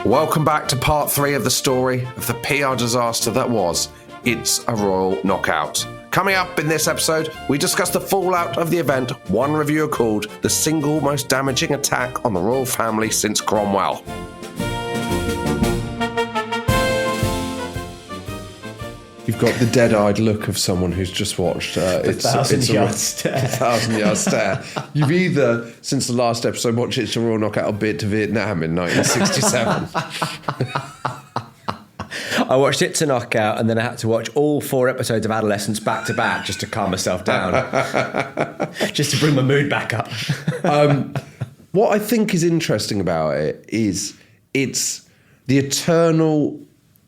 Welcome back to part 3 of the story of the PR disaster that was It's a Royal Knockout. Coming up in this episode, we discuss the fallout of the event one reviewer called the single most damaging attack on the royal family since Cromwell. You've got the dead-eyed look of someone who's just watched It's a 1,000-yard stare. 1,000-yard stare. You've either, since the last episode, watched It's a Royal Knockout or been to Vietnam in 1967. I watched It to Knockout and then I had to watch all 4 episodes of Adolescence back to back just to calm myself down. Just to bring my mood back up. What I think is interesting about it is it's the eternal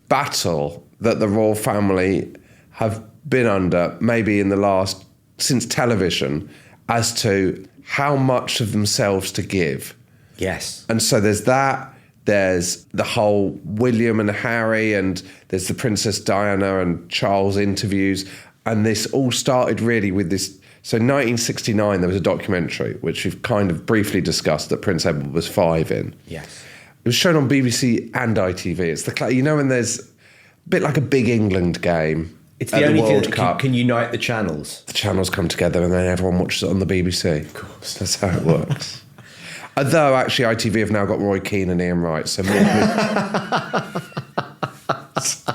battle that the royal family have been under, maybe in the last, since television, as to how much of themselves to give. Yes. And so there's that, there's the whole William and Harry, and there's the Princess Diana and Charles interviews, and this all started really with this. So in 1969, there was a documentary, which we've kind of briefly discussed, that Prince Edward was 5 in. Yes. It was shown on BBC and ITV. It's the, you know, when there's a bit like a big England game. It's the only thing World that Cup. can unite the channels. The channels come together and then everyone watches it on the BBC. Of course. That's how it works. Although, actually, ITV have now got Roy Keane and Ian Wright, so more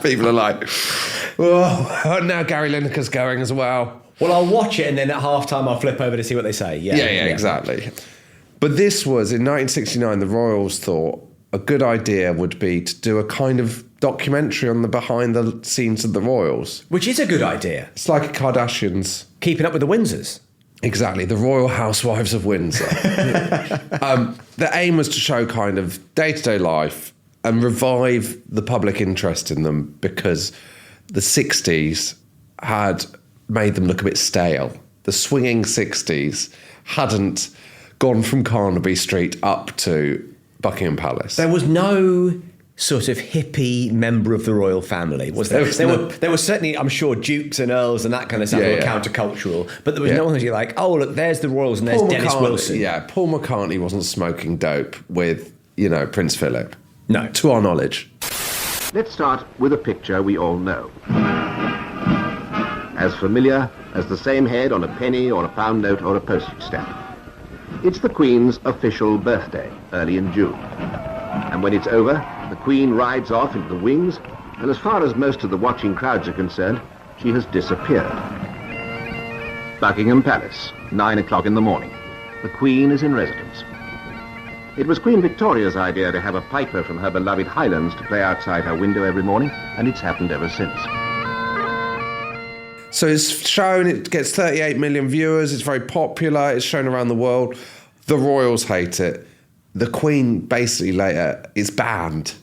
people are like, oh, now Gary Lineker's going as well. Well, I'll watch it and then at halftime I'll flip over to see what they say. Yeah, exactly. But this was, in 1969, the Royals thought a good idea would be to do a kind of documentary on the behind the scenes of the Royals. Which is a good idea. It's like a Kardashians. Keeping up with the Windsors. Exactly, the Royal Housewives of Windsor. The aim was to show kind of day-to-day life and revive the public interest in them, because the 60s had made them look a bit stale. The swinging 60s hadn't gone from Carnaby Street up to Buckingham Palace. There was no sort of hippie member of the royal family, was there? There were certainly, I'm sure, dukes and earls and that kind of stuff who were countercultural, but there was no one who's like, oh, look, there's the royals and there's Dennis Wilson. Yeah, Paul McCartney wasn't smoking dope with, Prince Philip. No. To our knowledge. Let's start with a picture we all know. As familiar as the same head on a penny or a pound note or a postage stamp. It's the Queen's official birthday, early in June. And when it's over, the Queen rides off into the wings, and as far as most of the watching crowds are concerned, she has disappeared. Buckingham Palace, 9 o'clock in the morning. The Queen is in residence. It was Queen Victoria's idea to have a piper from her beloved Highlands to play outside her window every morning, and it's happened ever since. So it's shown, it gets 38 million viewers, it's very popular, it's shown around the world. The royals hate it. The Queen basically later is banned.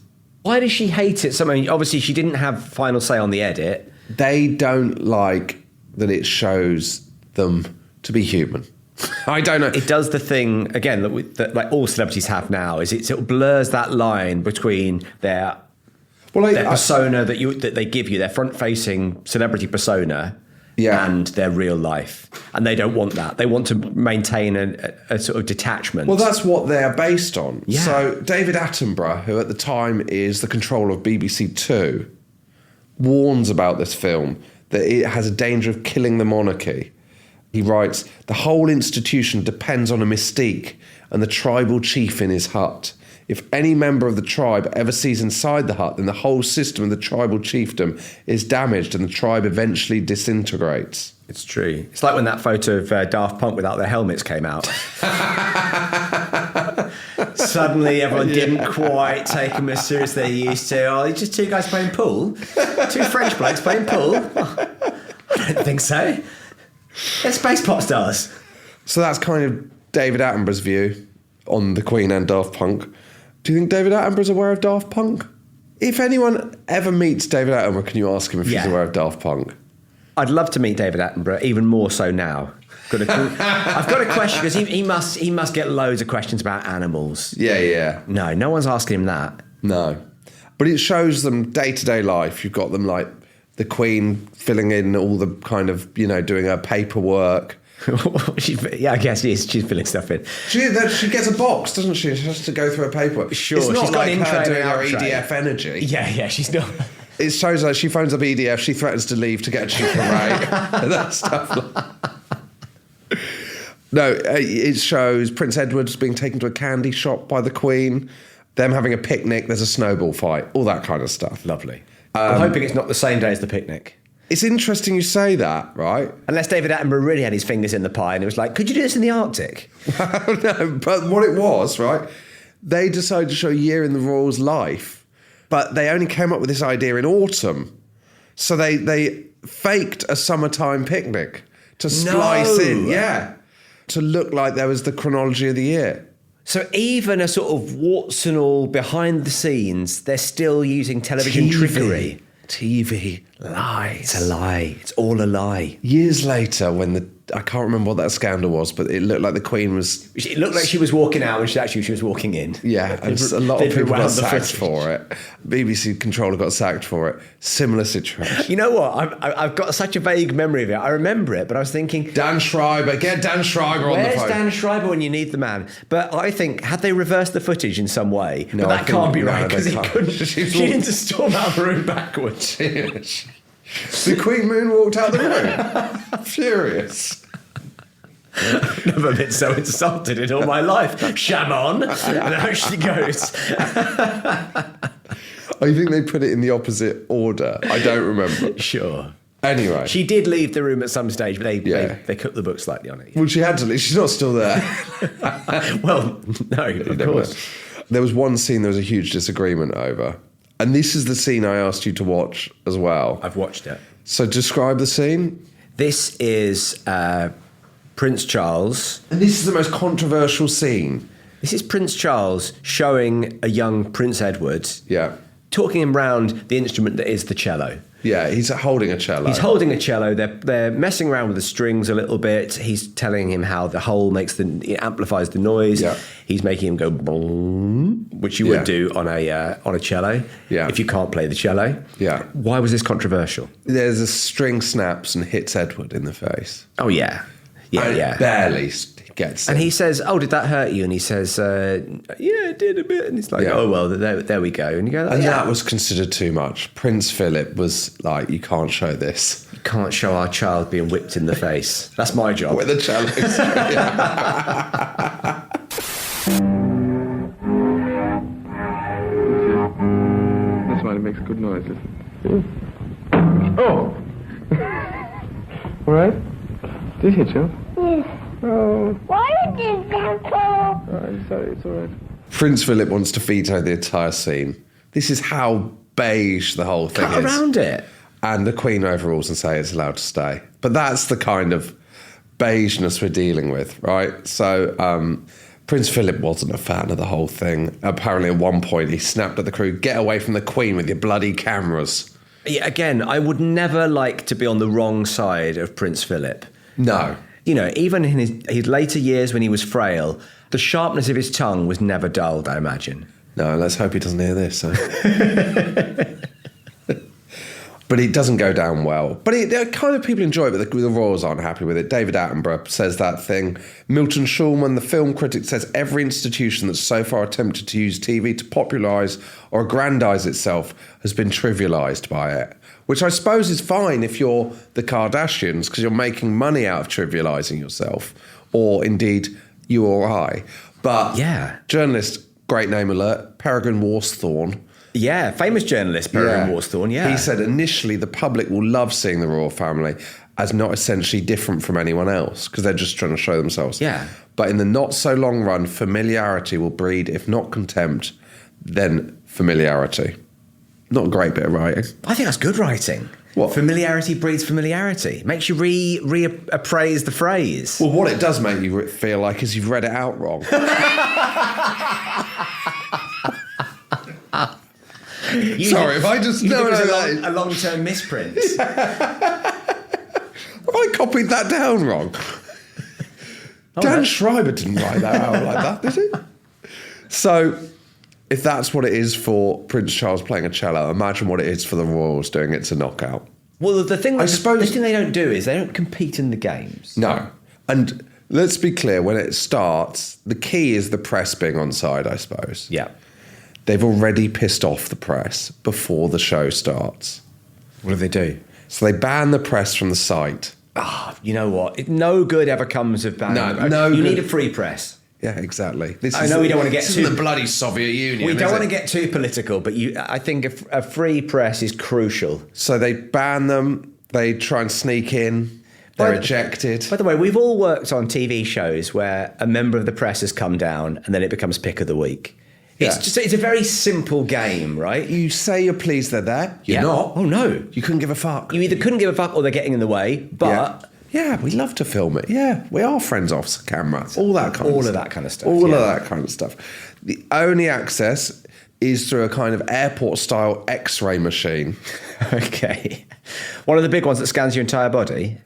Why does she hate it? Obviously she didn't have final say on the edit. They don't like that it shows them to be human. I don't know. It does the thing, again, that like all celebrities have now, is it blurs that line between their persona that they give you, their front-facing celebrity persona, and their real life. And they don't want that. They want to maintain a sort of detachment. Well, that's what they're based on. Yeah. So David Attenborough, who at the time is the controller of BBC Two, warns about this film, that it has a danger of killing the monarchy. He writes, the whole institution depends on a mystique and the tribal chief in his hut. If any member of the tribe ever sees inside the hut, then the whole system of the tribal chiefdom is damaged and the tribe eventually disintegrates. It's true. It's like when that photo of Daft Punk without their helmets came out. Suddenly everyone didn't quite take them as serious as they used to. Oh, it's just 2 guys playing pool? 2 French blokes playing pool? I don't think so. They're space pop stars. So that's kind of David Attenborough's view on the Queen and Daft Punk. Do you think David Attenborough's aware of Daft Punk? If anyone ever meets David Attenborough, can you ask him if he's aware of Daft Punk? I'd love to meet David Attenborough, even more so now. I've got a question, because he must get loads of questions about animals. Yeah. No one's asking him that. No. But it shows them day-to-day life. You've got them like the Queen filling in all the kind of, doing her paperwork. Yeah, I guess she's filling stuff in. She gets a box, doesn't she? She has to go through her paperwork. Sure, it's not she's got like an her in-tray doing and her out-tray. EDF energy. Yeah, she's not. It shows like she phones up EDF, she threatens to leave to get a cheaper rate. That stuff. No, it shows Prince Edward's being taken to a candy shop by the Queen, them having a picnic, there's a snowball fight, all that kind of stuff. Lovely. I'm hoping it's not the same day as the picnic. It's interesting you say that, right? Unless David Attenborough really had his fingers in the pie and it was like, could you do this in the Arctic? No, but what it was, right? They decided to show a year in the royal's life, but they only came up with this idea in autumn. So they faked a summertime picnic to splice in, to look like there was the chronology of the year. So even a sort of warts and all behind the scenes, they're still using television trickery. TV lies. It's a lie. It's all a lie. Years later, when I can't remember what that scandal was, but it looked like the Queen was... It looked like she was walking out when she was walking in. Yeah, and a lot of people got sacked for it. BBC controller got sacked for it. Similar situation. You know what? I've got such a vague memory of it. I remember it, but I was thinking... Dan Schreiber. Get Dan Schreiber on the phone. Where's Dan Schreiber when you need the man? But I think, had they reversed the footage in some way? No, but that can't be right, because he couldn't... She didn't storm out of the room backwards. The Queen Moon walked out the room. Furious. Never been so insulted in all my life. Shamon. And out she goes. I think they put it in the opposite order. I don't remember. Sure. Anyway. She did leave the room at some stage, but they cooked the book slightly on it. Well, she had to leave. She's not still there. Well, no, of course. There was one scene there was a huge disagreement over. And this is the scene I asked you to watch as well. I've watched it. So describe the scene. This is Prince Charles. And this is the most controversial scene. This is Prince Charles showing a young Prince Edward. Yeah. Talking him round the instrument that is the cello. Yeah, he's holding a cello. He's holding a cello. They're messing around with the strings a little bit. He's telling him how the hole it amplifies the noise. Yeah. He's making him go boom, which you would do on a cello. Yeah. If you can't play the cello. Yeah. Why was this controversial? There's a string snaps and hits Edward in the face. Oh yeah, yeah. Barely gets. And he says, "Oh, did that hurt you?" And he saes, "Yeah, it did a bit." And it's like, "Oh well, there we go." And you go, and that was considered too much. Prince Philip was like, "You can't show this. You can't show our child being whipped in the face. That's my job." With a cello. That's why it makes a good noise. Listen. Oh! All right? Did he hit you? Yes. Oh. Why did that go? I'm sorry, it's all right. Prince Philip wants to veto the entire scene. This is how beige the whole thing is. Cut around it. And the Queen overrules and say it's allowed to stay. But that's the kind of beigeness we're dealing with, right? So Prince Philip wasn't a fan of the whole thing. Apparently at one point he snapped at the crew, "Get away from the Queen with your bloody cameras." Yeah, again, I would never like to be on the wrong side of Prince Philip. No. You know, even in his later years when he was frail, the sharpness of his tongue was never dulled, I imagine. No, let's hope he doesn't hear this. But it doesn't go down well. But kind of people enjoy it, but the royals aren't happy with it. David Attenborough says that thing. Milton Schulman, the film critic, says every institution that's so far attempted to use TV to popularise or aggrandise itself has been trivialised by it. Which I suppose is fine if you're the Kardashians, because you're making money out of trivialising yourself. Or indeed, you or I. But journalist, great name alert, Peregrine Worsthorne. Yeah, famous journalist, Peregrine Worsthorne, He said initially the public will love seeing the royal family as not essentially different from anyone else, because they're just trying to show themselves. Yeah. But in the not so long run, familiarity will breed, if not contempt, then familiarity. Not a great bit of writing. I think that's good writing. What? Familiarity breeds familiarity. Makes you reappraise the phrase. Well, what it does make you feel like is you've read it out wrong. Sorry, if I just... You No, think it no, was no. a long-term misprint. Have I copied that down wrong? Dan Schreiber didn't write that out like that, did he? So, if that's what it is for Prince Charles playing a cello, imagine what it is for the royals doing it to knockout. Well, the thing I suppose- they don't do is they don't compete in the games. No. And let's be clear, when it starts, the key is the press being on side, I suppose. Yeah. They've already pissed off the press before the show starts. What do they do? So they ban the press from the site. You know what? No good ever comes of banning. No You good. need a free press. Yeah, exactly. I know we don't want to get this too... isn't the bloody Soviet Union. We don't is want it? to get too political, but I think a free press is crucial. So they ban them. They try and sneak in. They're ejected. By the way, we've all worked on TV shows where a member of the press has come down and then it becomes pick of the week. Yeah. It's a very simple game, right? You say you're pleased they're there. You're not. Oh, no. You couldn't give a fuck. You either couldn't give a fuck or they're getting in the way, but... Yeah, we love to film it. Yeah, we are friends off camera. All that kind of stuff. that kind of stuff. All of that kind of stuff. The only access is through a kind of airport-style X-ray machine. Okay. One of the big ones that scans your entire body?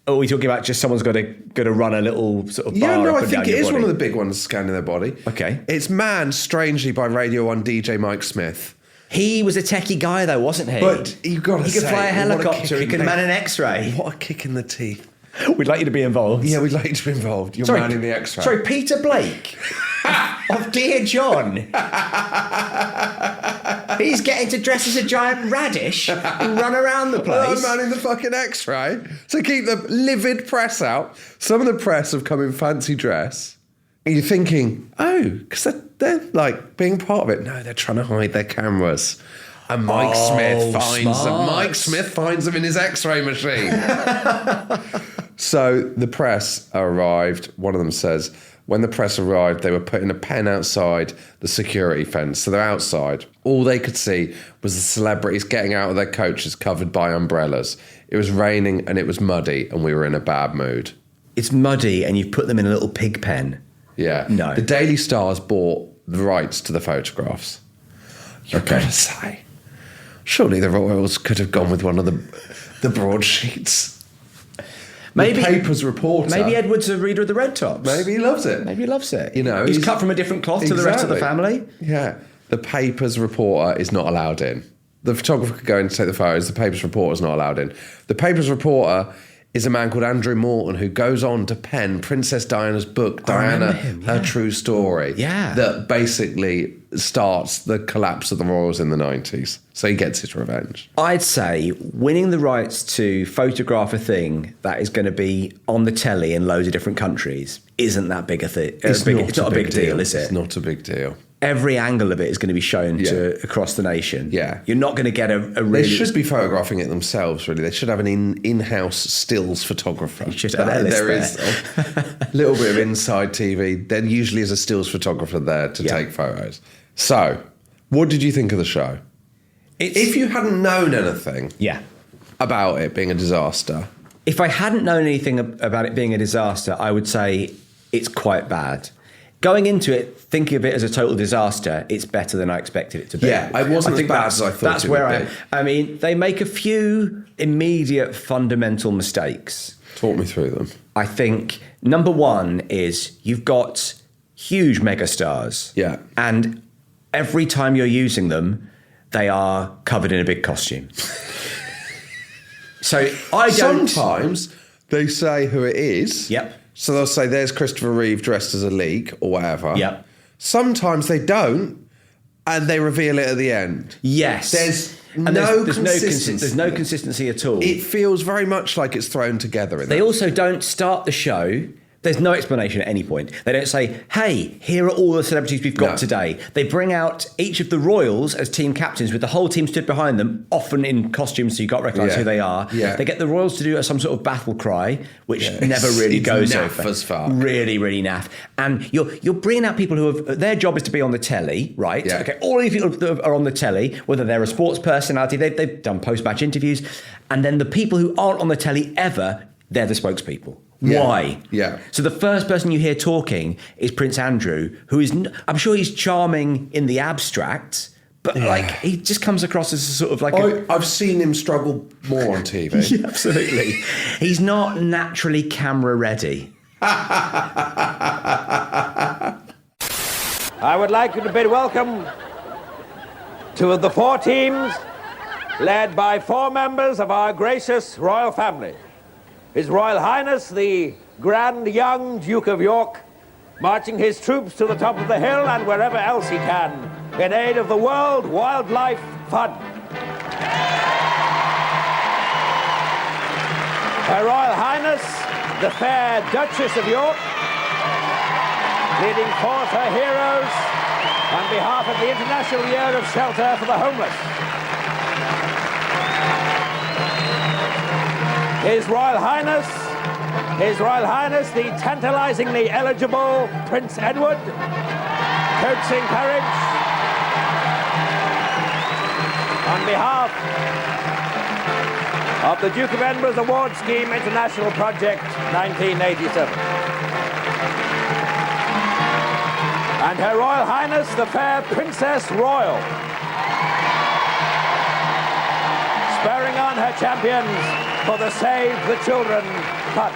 Or are we talking about just someone's got to run a little sort of bar up I and think down it your is body? one of the big ones scanning their body. Okay. It's manned, strangely, by Radio 1 DJ Mike Smith. He was a techie guy, though, wasn't he? But you've got to He could say, fly a what helicopter, kick he in could the- man an X-ray. What a kick in the teeth. We'd like you to be involved. Yeah, we'd like you to be involved. You're manning the X-ray. Sorry, Peter Blake of Dear John. He's getting to dress as a giant radish and run around the place. I'm manning the fucking X-ray to keep the livid press out. Some of the press have come in fancy dress. And you're thinking, because they're like being part of it. No, they're trying to hide their cameras. And Mike Smith finds them. Mike Smith finds them in his X-ray machine. So the press arrived. One of them says, when the press arrived, they were putting a pen outside the security fence. So they're outside. All they could see was the celebrities getting out of their coaches covered by umbrellas. It was raining and it was muddy and we were in a bad mood. It's muddy and you've put them in a little pig pen. Yeah. No. The Daily Star's bought the rights to the photographs. You've got to say, surely the Royals could have gone with one of the broadsheets. Maybe the paper's reporter. Maybe Edward's a reader of the Red Tops. Maybe he loves it. Maybe he loves it. You know, he's cut from a different cloth to the rest of the family. Yeah. The paper's reporter is not allowed in. The photographer could go in to take the photos. The paper's reporter is not allowed in. The paper's reporter is a man called Andrew Morton who goes on to pen Princess Diana's book, Diana, Her True Story. Yeah. That basically starts the collapse of the royals in the 90s. So he gets his revenge. I'd say winning the rights to photograph a thing that is going to be on the telly in loads of different countries isn't that big a thing. It's not a big deal, is it? It's not a big deal. Every angle of it is going to be shown to across the nation. Yeah. You're not going to get a really... They should be photographing it themselves, really. They should have an in-house stills photographer. You should have Ellis there there. is a little bit of inside TV. There usually is a stills photographer there to take photos. So, what did you think of the show? If you hadn't known anything about it being a disaster... If I hadn't known anything about it being a disaster, I would say it's quite bad. Going into it, thinking of it as a total disaster, it's better than I expected it to be. Yeah, it wasn't as bad as I thought that's it where would be. I mean, they make a few immediate fundamental mistakes. Talk me through them. I think number one is you've got huge megastars. Yeah. And every time you're using them, they are covered in a big costume. So I don't... Sometimes they say who it is. Yep. So they'll say, there's Christopher Reeve dressed as a leak or whatever. Yep. Sometimes they don't, and they reveal it at the end. Yes. There's no consistency. There's no consistency at all. It feels very much like it's thrown together. They also don't start the show. There's no explanation at any point. They don't say, hey, here are all the celebrities we've got today. They bring out each of the royals as team captains with the whole team stood behind them, often in costumes so you got to recognise who they are. Yeah. They get the royals to do some sort of battle cry, which never really goes naff over. as fuck. Really, really naff. And you're bringing out people who have, their job is to be on the telly, right? Yeah. Okay, all these people that are on the telly, whether they're a sports personality, they've done post-match interviews, and then the people who aren't on the telly ever, they're the spokespeople. Yeah. Why? Yeah. So the first person you hear talking is Prince Andrew, who is, I'm sure he's charming in the abstract, but like he just comes across as a sort of like I've seen him struggle more on TV. Yeah, absolutely. He's not naturally camera ready. I would like you to bid welcome to the 4 teams led by 4 members of our gracious royal family. His Royal Highness, the Grand Young Duke of York, marching his troops to the top of the hill and wherever else he can, in aid of the World Wildlife Fund. Her Royal Highness, the fair Duchess of York, leading forth her heroes on behalf of the International Year of Shelter for the Homeless. His Royal Highness, the tantalizingly eligible Prince Edward, coaxing courage on behalf of the Duke of Edinburgh's Award Scheme International Project 1987. And Her Royal Highness, the fair Princess Royal, spurring on her champions for the Save the Children Fund.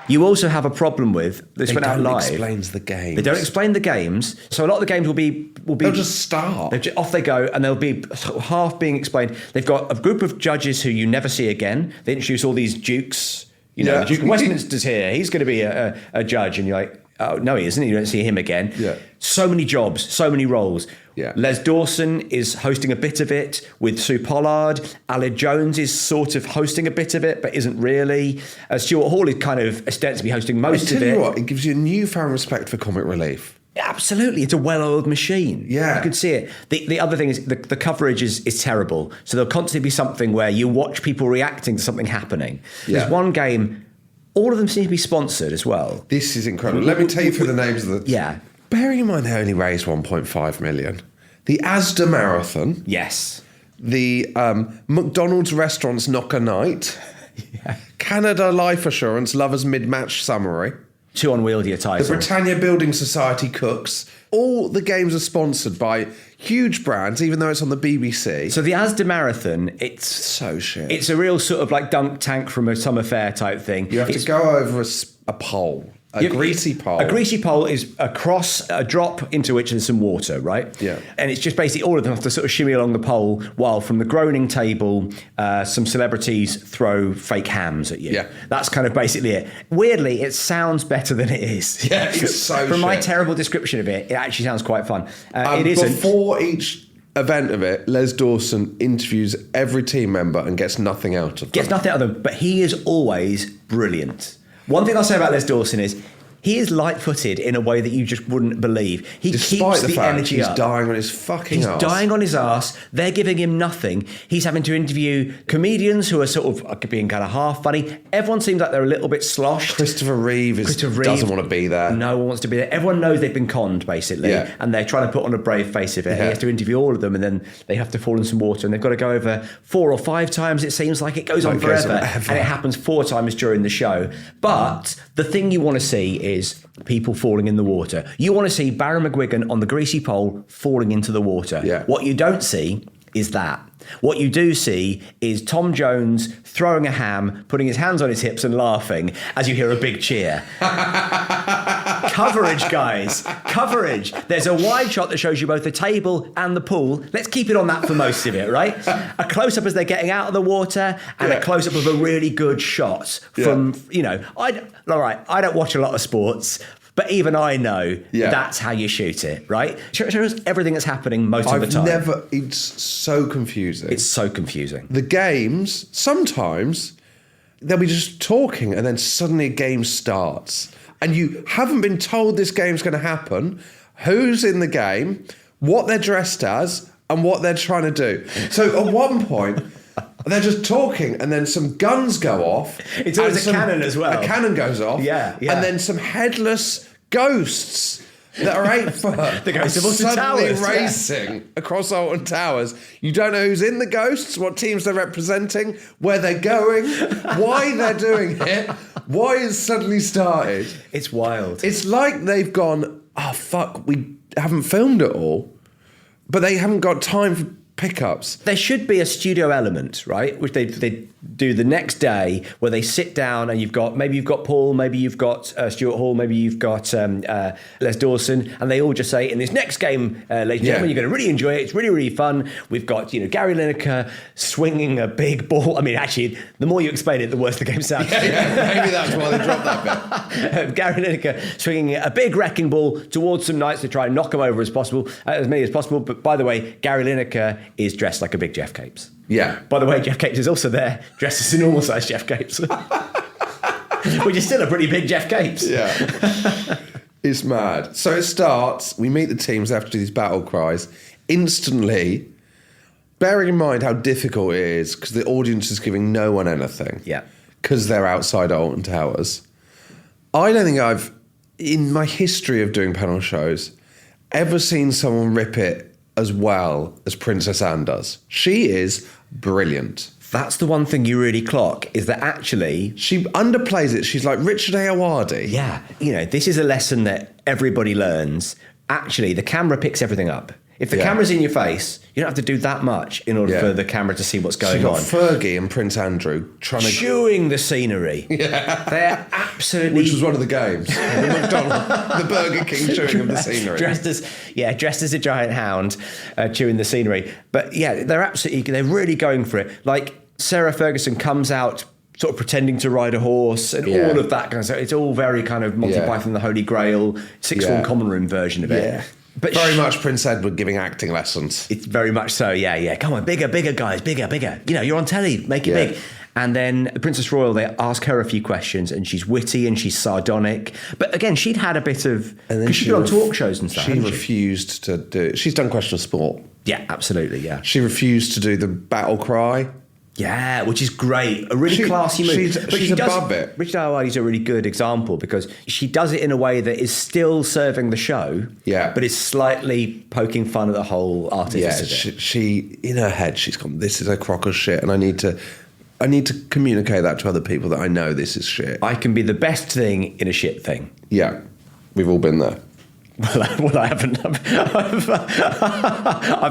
You also have a problem with this went out live. Explains the games. They don't explain the games, so a lot of the games will be. They'll just start. Off they go, and they'll be half being explained. They've got a group of judges who you never see again. They introduce all these dukes. The Duke of Westminster's here. He's going to be a judge, and you're like, oh no, he isn't. You don't see him again. Yeah. So many jobs, so many roles. Yeah. Les Dawson is hosting a bit of it with Sue Pollard. Aled Jones is sort of hosting a bit of it, but isn't really. Stuart Hall is kind of ostensibly hosting most of it. I tell you what, it gives you a newfound respect for comic relief. Absolutely, it's a well-oiled machine. Yeah, you could see it. The other thing is the coverage is terrible. So there'll constantly be something where you watch people reacting to something happening. Yeah. There's one game, all of them seem to be sponsored as well. This is incredible. Let me tell you through the names of the. Yeah. Bearing in mind they only raised 1.5 million. The Asda Marathon. Yes. The McDonald's Restaurants Knocker Night. Yeah. Canada Life Assurance Lovers Mid-Match Summary. Too unwieldy a title. The Britannia Building Society Cooks. All the games are sponsored by huge brands, even though it's on the BBC. So the Asda Marathon, it's so shit. It's a real sort of like dunk tank from a summer fair type thing. You have to go over a pole. A greasy pole. A greasy pole is a drop into which there's some water, right? Yeah. And it's just basically all of them have to sort of shimmy along the pole while from the groaning table, some celebrities throw fake hams at you. Yeah. That's kind of basically it. Weirdly, it sounds better than it is. Yeah, it's so From my shit. terrible description of it, it actually sounds quite fun. It isn't. Before each event of it, Les Dawson interviews every team member and gets nothing out of them. Gets nothing out of them, but he is always brilliant. One thing I'll say about Les Dawson is he is light-footed in a way that you just wouldn't believe. He Despite keeps the the fact energy he's up. dying on his fucking arse. He's dying on his arse. They're giving him nothing. He's having to interview comedians who are sort of being kind of half funny. Everyone seems like they're a little bit sloshed. Christopher Reeve doesn't want to be there. No one wants to be there. Everyone knows they've been conned, basically. Yeah. And they're trying to put on a brave face of it. Yeah. He has to interview all of them, and then they have to fall in some water. And they've got to go over 4 or 5 times. It seems like it goes on forever. And it happens 4 times during the show. But the thing you want to see is people falling in the water. You want to see Baron McGuigan on the greasy pole falling into the water. Yeah. What you don't see is that. What you do see is Tom Jones throwing a ham, putting his hands on his hips and laughing as you hear a big cheer. Coverage, guys. Coverage. There's a wide shot that shows you both the table and the pool. Let's keep it on that for most of it, right? A close-up as they're getting out of the water and a close-up of a really good shot from, I don't watch a lot of sports, but even I know that's how you shoot it, right? Shows everything that's happening most of the time. It's so confusing. It's so confusing. The games, sometimes they'll be just talking and then suddenly a game starts. And you haven't been told this game's going to happen, who's in the game, what they're dressed as, and what they're trying to do. So at one point, they're just talking, and then some guns go off. It's always a cannon as well. A cannon goes off. Yeah. And then some headless ghosts that are 8 foot. The ghosts of Alton suddenly Towers. racing across Alton Towers. You don't know who's in the ghosts, what teams they're representing, where they're going, why they're doing it, why it's suddenly started. It's wild. It's like they've gone, oh, fuck, we haven't filmed it all. But they haven't got time pickups. There should be a studio element, right? Which they do the next day, where they sit down and you've got Paul, maybe you've got Stuart Hall, maybe you've got Les Dawson, and they all just say, in this next game, ladies and gentlemen, you're going to really enjoy it. It's really, really fun. We've got Gary Lineker swinging a big ball. I mean, actually, the more you explain it, the worse the game sounds. Maybe that's why they dropped that bit. Gary Lineker swinging a big wrecking ball towards some knights to try and knock them over as many as possible. But by the way, Gary Lineker is dressed like a big Jeff Capes. Yeah. By the way, Jeff Capes is also there, dressed as a normal sized Jeff Capes, which is still a pretty big Jeff Capes. Yeah. It's mad. So it starts, we meet the teams, they have to do these battle cries. Instantly, bearing in mind how difficult it is, because the audience is giving no one anything. Yeah. Because they're outside Alton Towers. I don't think I've, in my history of doing panel shows, ever seen someone rip it as well as Princess Anne does. She is brilliant. That's the one thing you really clock, is that actually... She underplays it. She's like Richard Ayoade. Yeah. This is a lesson that everybody learns. Actually, the camera picks everything up. If the camera's in your face, you don't have to do that much in order for the camera to see what's going on. Fergie and Prince Andrew trying to... Chewing the scenery. Yeah. They're absolutely... Which was one of the games. The McDonald's, the Burger King chewing of the scenery. Dressed as a giant hound, chewing the scenery. But yeah, they're really going for it. Like, Sarah Ferguson comes out sort of pretending to ride a horse and all of that kind of stuff. It's all very kind of Monty Python, the Holy Grail, Sixth Form Common Room version of it. Yeah. But very much Prince Edward giving acting lessons. It's very much so, yeah. Come on, bigger, guys, bigger. You're on telly, make it big. And then the Princess Royal, they ask her a few questions, and she's witty and she's sardonic. But again, she'd had a bit of... Because she'd been on talk shows and stuff. She refused to do it. She's done Question of Sport. Yeah, absolutely, yeah. She refused to do the battle cry. Yeah, which is great. A really classy move. She's above it. Richard Ayoade's a really good example, because she does it in a way that is still serving the show, but is slightly poking fun at the whole artifice of it. She in her head, she's gone, this is a crock of shit, and I need to communicate that to other people that I know this is shit. I can be the best thing in a shit thing. Yeah, we've all been there. Well, I haven't.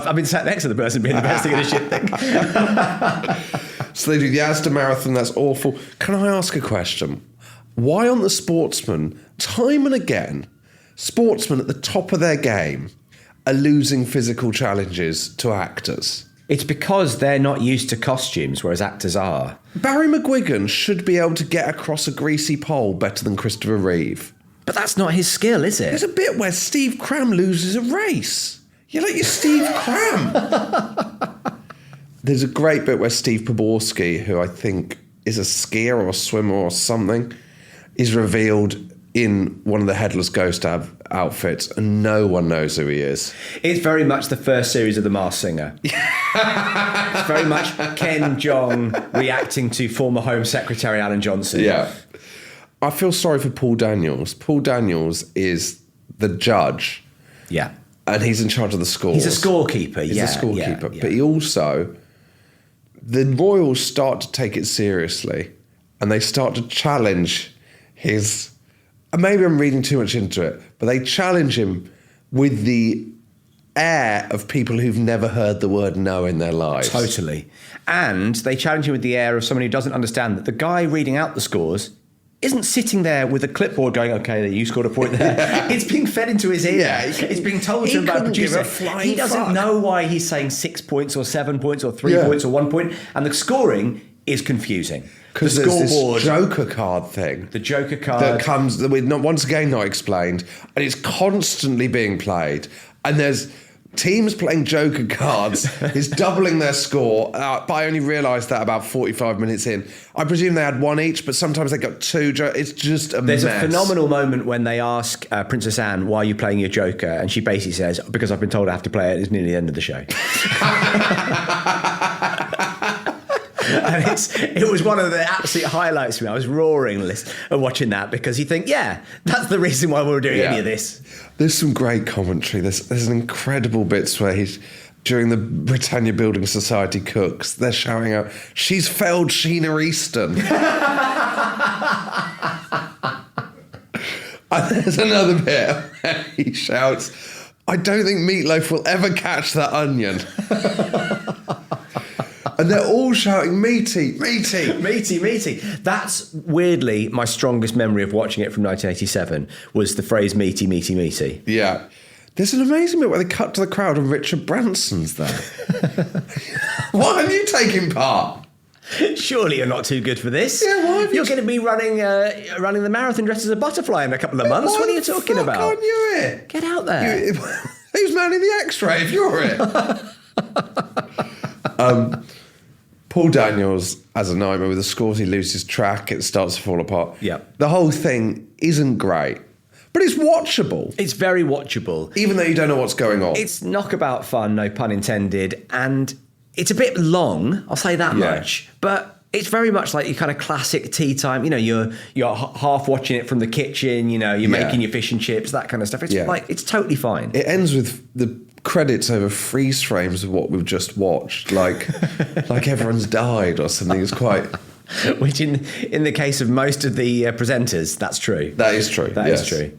I've been sat next to the person being the best thing in a shit thing. So they do the Asda Marathon, that's awful. Can I ask a question? Why aren't the sportsmen, time and again, sportsmen at the top of their game are losing physical challenges to actors? It's because they're not used to costumes, whereas actors are. Barry McGuigan should be able to get across a greasy pole better than Christopher Reeve. But that's not his skill, is it? There's a bit where Steve Cram loses a race. You're like, you're Steve Cram. There's a great bit where Steve Poborski, who I think is a skier or a swimmer or something, is revealed in one of the Headless Ghost outfits, and no one knows who he is. It's very much the first series of The Masked Singer. It's very much Ken Jeong reacting to former Home Secretary Alan Johnson. Yeah. I feel sorry for Paul Daniels. Paul Daniels is the judge. Yeah. And he's in charge of the scores. He's a scorekeeper, He's a scorekeeper. But he also... The Royals start to take it seriously, and they start to challenge his... Maybe I'm reading too much into it, but they challenge him with the air of people who've never heard the word no in their lives. Totally. And they challenge him with the air of someone who doesn't understand that the guy reading out the scores isn't sitting there with a clipboard going, okay, you scored a point there. It's being fed into his ear. Yeah, it's being told to him by a producer. He doesn't know why he's saying 6 points or 7 points or 3 points or 1 point. And the scoring is confusing. Because there's this Joker card thing. The Joker card. That comes, once again, not explained. And it's constantly being played. And there's teams playing Joker cards is doubling their score, but I only realised that about 45 minutes in. I presume they had one each, but sometimes they got two. It's just a mess. There's a phenomenal moment when they ask Princess Anne, why are you playing your Joker? And she basically says, because I've been told I have to play it. It's nearly the end of the show. And it was one of the absolute highlights for me. I was roaring watching that, because you think, that's the reason why we're doing any of this. There's some great commentary. There's an incredible bits where he's, during the Britannia Building Society cooks, they're shouting out, she's failed Sheena Easton. And there's another bit where he shouts, I don't think Meatloaf will ever catch that onion. And they're all shouting, meaty, meaty. Meaty, meaty. That's weirdly my strongest memory of watching it from 1987 was the phrase meaty, meaty, meaty. Yeah. There's an amazing bit where they cut to the crowd and Richard Branson's there. Why aren't you taking part? Surely you're not too good for this. Yeah, why have You're going to be running the marathon dressed as a butterfly in a couple of months. What are you talking about? Aren't you it? Get out there. Who's manning the X-ray if you're it? Paul Daniels has a nightmare with the scores. He loses track. It starts to fall apart. Yeah. The whole thing isn't great, but it's watchable. It's very watchable. Even though you don't know what's going on. It's knockabout fun, no pun intended, and it's a bit long, I'll say that much, but it's very much like your kind of classic tea time. You know, you're half watching it from the kitchen, you know, you're making your fish and chips, that kind of stuff. It's like, it's totally fine. It ends with the credits over freeze frames of what we've just watched, like everyone's died or something. It's quite... Which in the case of most of the presenters, that's true. That is true. That is true.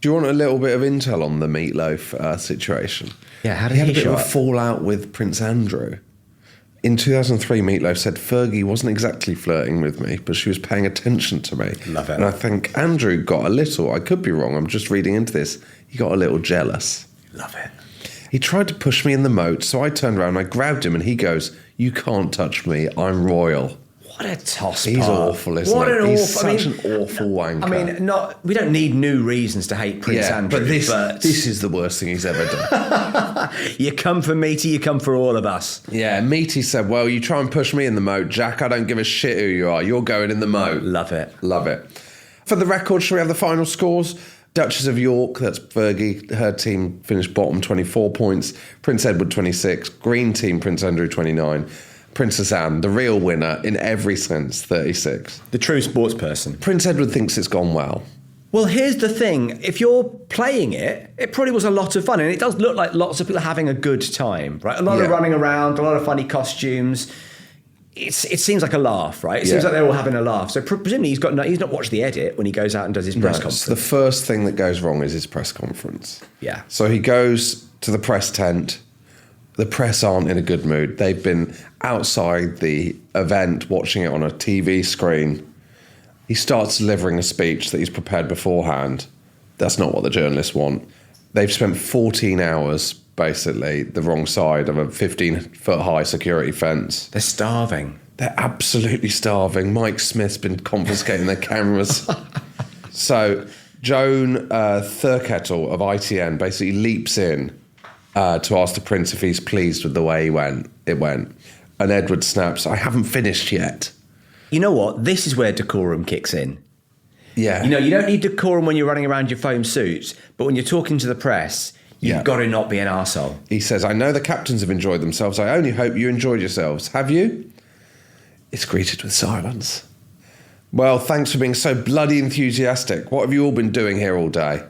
Do you want a little bit of intel on the Meatloaf situation? Yeah, how did he had he a bit show of a up? fallout with Prince Andrew? In 2003, Meatloaf said Fergie wasn't exactly flirting with me, but she was paying attention to me. Love it. And I think Andrew got a little, I could be wrong, I'm just reading into this, he got a little jealous. Love it. He tried to push me in the moat, so I turned around and I grabbed him and he goes, "You can't touch me, I'm royal." What a toss. He's awful, isn't he? He's such an awful wanker. I mean, we don't need new reasons to hate Prince Andrew. But this is the worst thing he's ever done. You come for Meaty, you come for all of us. Yeah, Meaty said, "Well, you try and push me in the moat, Jack. I don't give a shit who you are. You're going in the moat." Love it. Love it. For the record, shall we have the final scores? Duchess of York, that's Fergie, her team finished bottom, 24 points. Prince Edward, 26. Green team, Prince Andrew, 29. Princess Anne, the real winner in every sense, 36. The true sports person. Prince Edward thinks it's gone well. Well, here's the thing. If you're playing it, it probably was a lot of fun. And it does look like lots of people are having a good time, right? A lot of running around, a lot of funny costumes. It seems like a laugh, right? It seems like they're all having a laugh. So presumably he's not watched the edit when he goes out and does his press conference. The first thing that goes wrong is his press conference. Yeah. So he goes to the press tent. The press aren't in a good mood. They've been outside the event watching it on a TV screen. He starts delivering a speech that he's prepared beforehand. That's not what the journalists want. They've spent 14 hours, basically, the wrong side of a 15-foot-high security fence. They're starving. They're absolutely starving. Mike Smith's been confiscating their cameras. So Joan Thurkettle of ITN basically leaps in to ask the prince if he's pleased with the way it went. And Edward snaps, "I haven't finished yet." You know what? This is where decorum kicks in. Yeah. You know, you don't need decorum when you're running around your foam suit, but when you're talking to the press, you've got to not be an arsehole. He says, "I know the captains have enjoyed themselves. I only hope you enjoyed yourselves. Have you?" It's greeted with silence. "Well, thanks for being so bloody enthusiastic. What have you all been doing here all day?"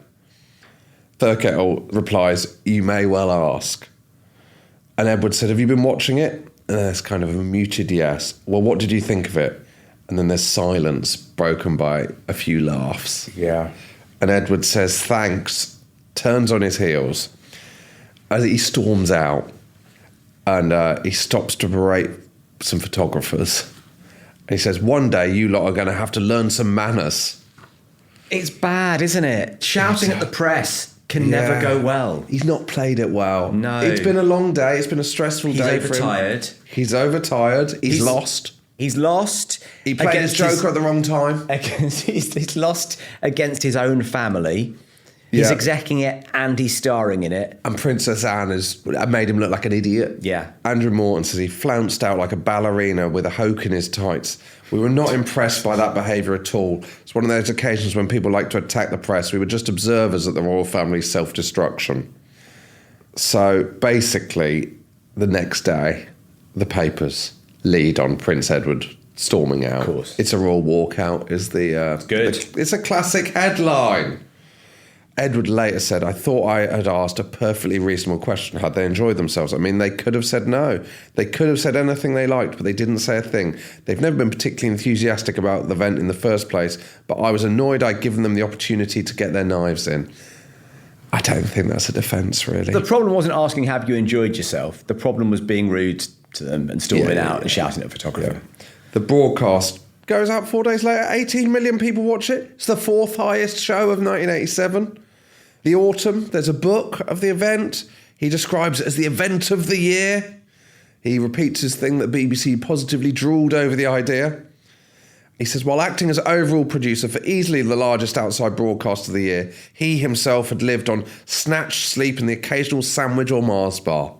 Thurkettle replies, "You may well ask." And Edward said, "Have you been watching it?" And there's kind of a muted yes. "Well, what did you think of it?" And then there's silence broken by a few laughs. Yeah. And Edward says, "Thanks," turns on his heels as he storms out, and he stops to berate some photographers. And he says, "One day you lot are going to have to learn some manners." It's bad, isn't it? Shouting at the press can never go well. He's not played it well. No. It's been a long day. It's been a stressful day for him. Overtired. He's overtired. He's lost. He's lost. He played his Joker at the wrong time. He's lost against his own family. He's execing it and he's starring in it. And Princess Anne has made him look like an idiot. Yeah. Andrew Morton says he flounced out like a ballerina with a hoke in his tights. "We were not impressed by that behaviour at all. It's one of those occasions when people like to attack the press. We were just observers at the royal family's self-destruction." So basically, the next day, the papers lead on Prince Edward storming out. Of course. It's a royal walkout is the... good. It's a classic headline. Edward later said, "I thought I had asked a perfectly reasonable question. Had they enjoyed themselves? I mean, they could have said no. They could have said anything they liked, but they didn't say a thing. They've never been particularly enthusiastic about the event in the first place, but I was annoyed I'd given them the opportunity to get their knives in." I don't think that's a defence, really. The problem wasn't asking have you enjoyed yourself. The problem was being rude to them and storming out and shouting at a photographer. Yeah. The broadcast goes out 4 days later. 18 million people watch it. It's the fourth highest show of 1987. The autumn, there's a book of the event. He describes it as the event of the year. He repeats his thing that BBC positively drooled over the idea. He says, while acting as overall producer for easily the largest outside broadcast of the year, he himself had lived on snatched sleep and the occasional sandwich or Mars bar.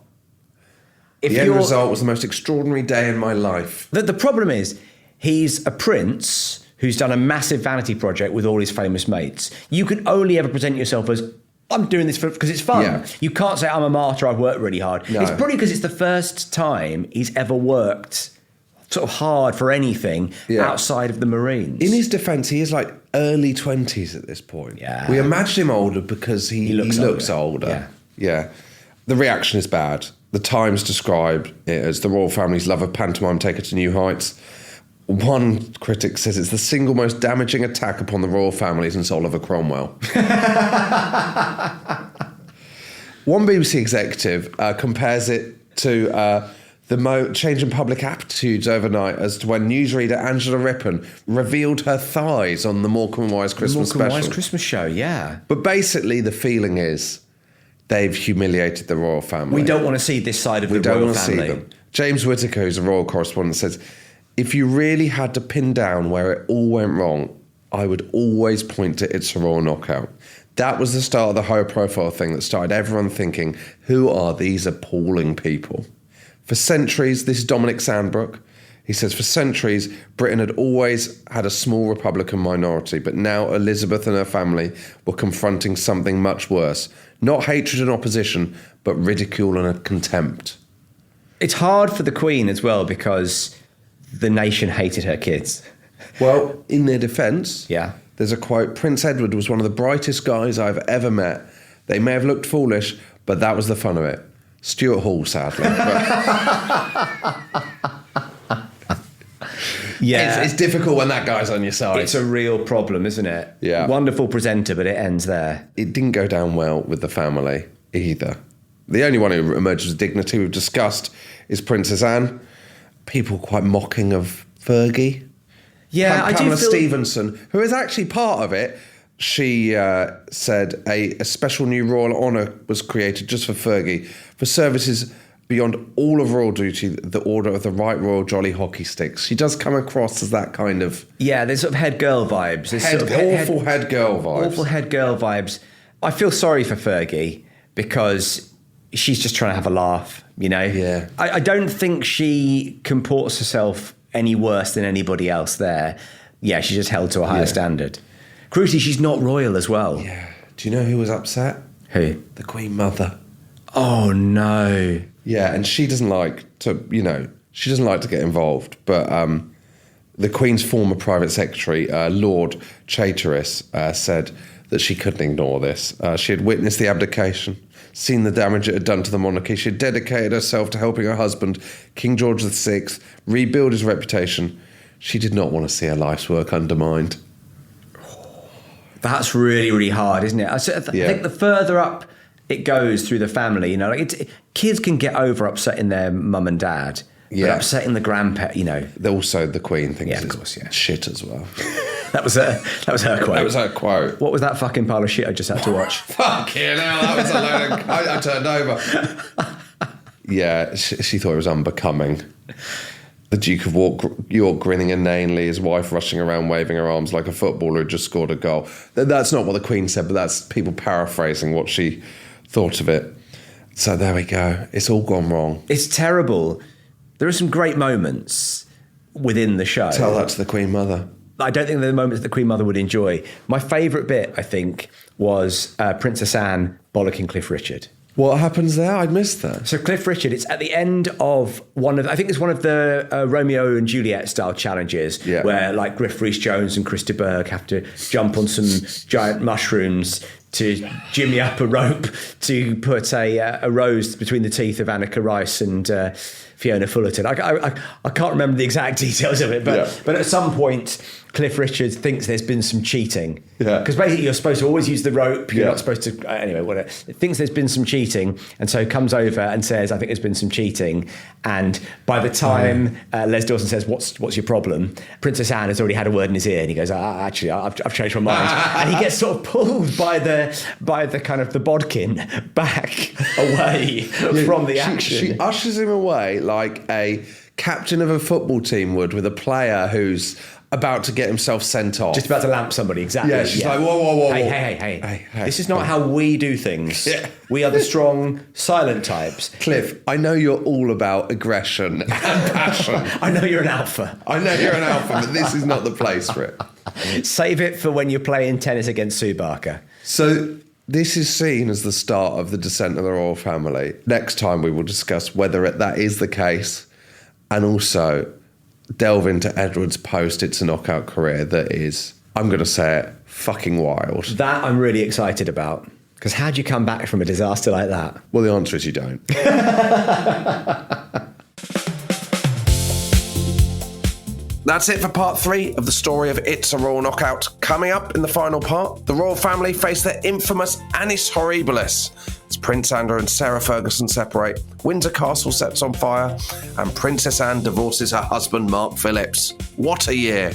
The end result was the most extraordinary day in my life. The problem is, he's a prince who's done a massive vanity project with all his famous mates. You can only ever present yourself as, I'm doing this because it's fun. Yeah. You can't say, I'm a martyr, I've worked really hard. No. It's probably because it's the first time he's ever worked sort of hard for anything outside of the Marines. In his defence, he is like early 20s at this point. Yeah. We imagine him older because he looks older. Yeah. The reaction is bad. The Times describe it as the royal family's love of pantomime take it to new heights. One critic says it's the single most damaging attack upon the royal family since Oliver Cromwell. One BBC executive compares it to the change in public attitudes overnight as to when newsreader Angela Rippon revealed her thighs on the Morecambe and Wise Christmas special. Morecambe and Wise Christmas show, yeah. But basically the feeling is they've humiliated the royal family. We don't want to see this side of the royal family. See them. James Whittaker, who's a royal correspondent, says, if you really had to pin down where it all went wrong, I would always point to It's a Royal Knockout. That was the start of the high profile thing that started everyone thinking, who are these appalling people? For centuries, this is Dominic Sandbrook. He says, for centuries, Britain had always had a small Republican minority, but now Elizabeth and her family were confronting something much worse. Not hatred and opposition, but ridicule and contempt. It's hard for the Queen as well because the nation hated her kids. Well, in their defence, yeah, there's a quote, Prince Edward was one of the brightest guys I've ever met. They may have looked foolish, but that was the fun of it. Stuart Hall, sadly. Yeah. It's difficult when that guy's on your side. It's a real problem, isn't it? Yeah. Wonderful presenter, but it ends there. It didn't go down well with the family either. The only one who emerges with dignity we've discussed is Princess Anne. People quite mocking of Fergie. Yeah, I do Pamela feel... Stevenson, who is actually part of it. She said a special new royal honour was created just for Fergie for services beyond all of royal duty, the Order of the Right Royal Jolly Hockey Sticks. She does come across as that kind of... Yeah, there's sort of head girl vibes. Awful head girl vibes. Awful head girl vibes. I feel sorry for Fergie because she's just trying to have a laugh, you know? Yeah. I don't think she comports herself any worse than anybody else there. Yeah, she's just held to a higher standard. Crucially, she's not royal as well. Yeah. Do you know who was upset? Who? The Queen Mother. Oh, no. Yeah, and she doesn't like to, she doesn't like to get involved. But the Queen's former private secretary, Lord Charteris, said that she couldn't ignore this. She had witnessed the abdication, seen the damage it had done to the monarchy. She had dedicated herself to helping her husband, King George VI, rebuild his reputation. She did not want to see her life's work undermined. That's really, really hard, isn't it? I think the further up it goes through the family, kids can get over upsetting their mum and dad, but upsetting the grandparent, Also, the Queen thinks it's shit as well. That was her quote. That was her quote. What was that fucking pile of shit I just had to watch? Fucking hell, that was a load of... I turned over. Yeah, she thought it was unbecoming. The Duke of York grinning inanely, his wife rushing around waving her arms like a footballer who just scored a goal. That's not what the Queen said, but that's people paraphrasing what she thought of it. So there we go. It's all gone wrong. It's terrible. There are some great moments within the show. Tell that to the Queen Mother. I don't think they're the moments the Queen Mother would enjoy. My favourite bit, I think, was Princess Anne bollocking Cliff Richard. What happens there? I'd missed that. So Cliff Richard, it's at the end of I think it's one of the Romeo and Juliet style challenges where like Griff Rhys-Jones and Chris de Burgh have to jump on some giant mushrooms to jimmy up a rope to put a rose between the teeth of Annika Rice and Fiona Fullerton. I can't remember the exact details of it, but at some point Cliff Richard thinks there's been some cheating. Yeah. Because basically you're supposed to always use the rope. You're Yeah. not supposed to... Anyway, whatever. Thinks there's been some cheating. And so comes over and says, I think there's been some cheating. And by the time Les Dawson says, what's your problem? Princess Anne has already had a word in his ear. And he goes, actually, I've changed my mind. And he gets sort of pulled by the kind of the bodkin back away from the action. She ushers him away like a captain of a football team would with a player who's about to get himself sent off. Just about to lamp somebody, exactly. Yeah, she's like, whoa. Hey. This is not how we do things. Yeah. We are the strong, silent types. Cliff, I know you're all about aggression and passion. I know you're an alpha. I know you're an alpha, but this is not the place for it. Save it for when you're playing tennis against Sue Barker. So this is seen as the start of the descent of the royal family. Next time we will discuss whether that is the case, and also delve into Edward's post-It's a Knockout career that is, I'm going to say it, fucking wild. That I'm really excited about. Because how do you come back from a disaster like that? Well, the answer is you don't. That's it for part 3 of the story of It's a Royal Knockout. Coming up in the final part, the royal family face their infamous Annus Horribilis as Prince Andrew and Sarah Ferguson separate, Windsor Castle sets on fire, and Princess Anne divorces her husband Mark Phillips. What a year!